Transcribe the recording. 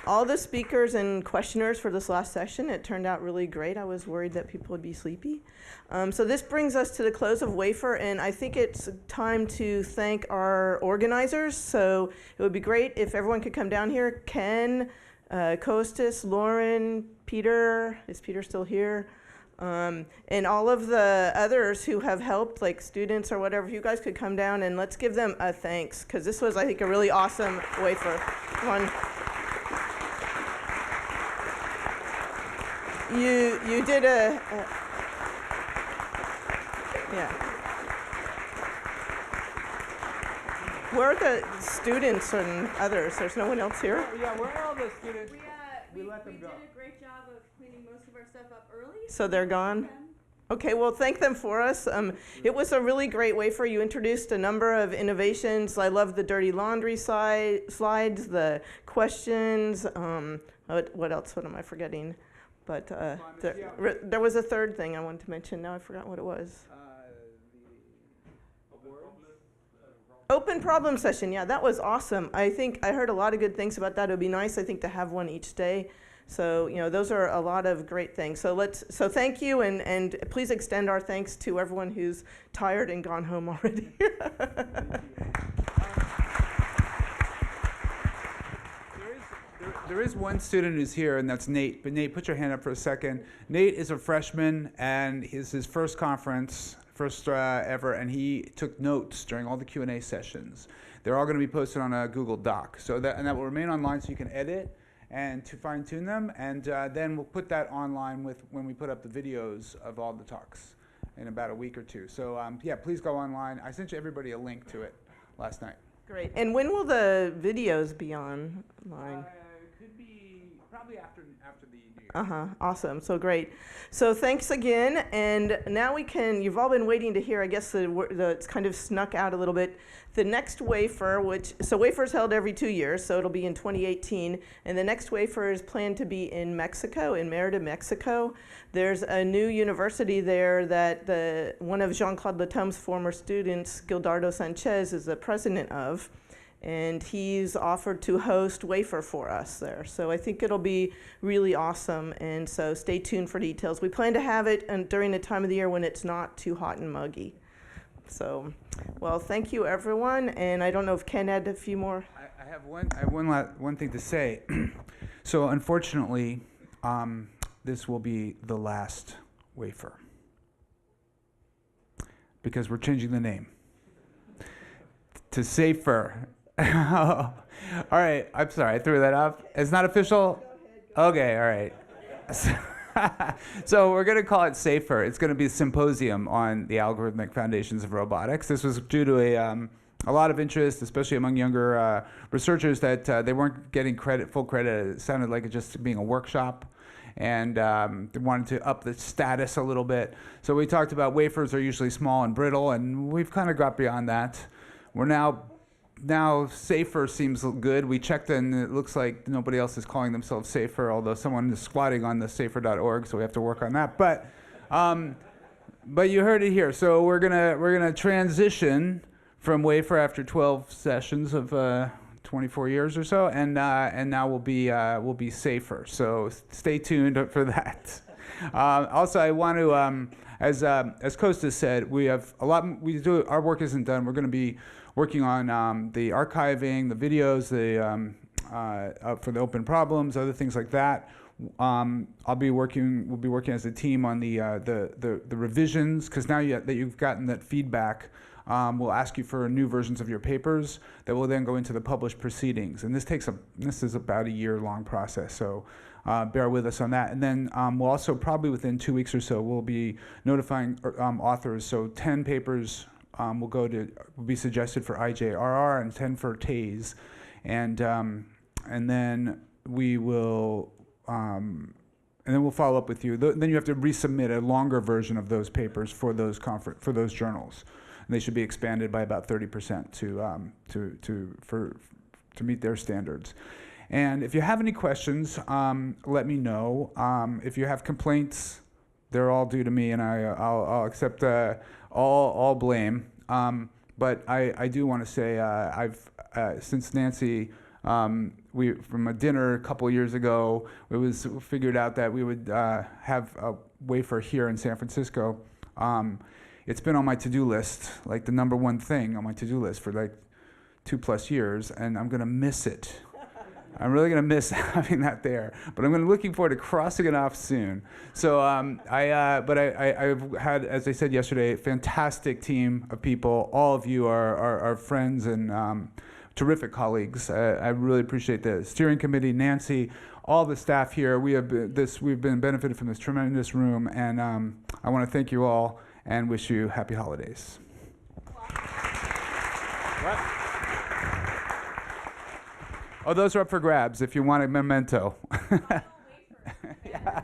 all the speakers and questioners for this last session. It turned out really great. I was worried that people would be sleepy. So this brings us to the close of WAFER, and I think it's time to thank our organizers. So it would be great if everyone could come down here. Ken, Kostas, Lauren, Peter, is Peter still here? And all of the others who have helped, like students or whatever, if you guys could come down and let's give them a thanks, because this was, I think, a really awesome WAFER. Come on. You did yeah. Where are the students and others? There's no one else here? Yeah, where are all the students? We let them go. did a great job of cleaning most of our stuff up early. So they're gone? Okay, well, thank them for us. It was a really great WAFER. You introduced a number of innovations. I love the dirty laundry slides, the questions. What else? What am I forgetting? But there was a third thing I wanted to mention. Now I forgot what it was. Open problem session. Yeah, that was awesome. I think I heard a lot of good things about that. It would be nice, I think, to have one each day. So, those are a lot of great things. So thank you, and please extend our thanks to everyone who's tired and gone home already. There is one student who's here, and that's Nate. But Nate, put your hand up for a second. Nate is a freshman, and it's his first conference, first ever, and he took notes during all the Q&A sessions. They're all going to be posted on a Google Doc. So that will remain online so you can edit and to fine-tune them, and then we'll put that online when we put up the videos of all the talks in about a week or two. So yeah, please go online. I sent everybody a link to it last night. Great. And when will the videos be online? Could be probably after the New Year. Awesome. So great. So thanks again. And now you've all been waiting to hear, I guess it's kind of snuck out a little bit, the next WAFER, WAFER is held every 2 years, so it'll be in 2018. And the next WAFER is planned to be in Mexico, in Merida, Mexico. There's a new university there that one of Jean-Claude Letombe's former students, Gildardo Sanchez, is the president of. And he's offered to host WAFER for us there. So I think it'll be really awesome, and so stay tuned for details. We plan to have it during the time of the year when it's not too hot and muggy. So, well, thank you, everyone, and I don't know if Ken had a few more. I have one thing to say. So unfortunately, this will be the last WAFER because we're changing the name to SAFER. All right, I'm sorry, I threw that up. It's not official? Okay, all right. So we're going to call it SAFER. It's going to be a symposium on the algorithmic foundations of robotics. This was due to a lot of interest, especially among younger researchers, that they weren't getting full credit. It sounded like it just being a workshop, and they wanted to up the status a little bit. So we talked about wafers are usually small and brittle, and we've kind of got beyond that. We're now SAFER seems good. We checked and it looks like nobody else is calling themselves SAFER, although someone is squatting on the safer.org, so we have to work on that. But you heard it here. So we're gonna transition from WAFER after 12 sessions of 24 years or so, and now we'll be SAFER. So stay tuned for that. Also, I want to, as Kostas said, we have a lot. Our work isn't done. We're going to be working on the archiving, the videos, for the open problems, other things like that. We'll be working as a team on the revisions, because now that you've gotten that feedback, we'll ask you for new versions of your papers that will then go into the published proceedings. And this is about a year-long process, so bear with us on that. And then we'll also, probably within 2 weeks or so, we'll be notifying authors. So 10 papers will be suggested for IJRR and 10 for TASE, and then we'll follow up with you. Then you have to resubmit a longer version of those papers for those journals. And they should be expanded by about 30% to meet their standards. And if you have any questions, let me know. If you have complaints, they're all due to me, and I'll accept all blame. But I do want to say, since Nancy We from a dinner a couple years ago, it was figured out that we would have a wafer here in San Francisco. It's been on my to-do list, like the number one thing on my to-do list for like 2+ years, and I'm gonna miss it. I'm really gonna miss having that there, but I'm looking forward to crossing it off soon. So I've had, as I said yesterday, a fantastic team of people. All of you are friends and terrific colleagues. I really appreciate the steering committee, Nancy, all the staff here. We've been benefited from this tremendous room, and I want to thank you all and wish you happy holidays. What? Oh, those are up for grabs if you want a memento. Oh, wafer. Yeah.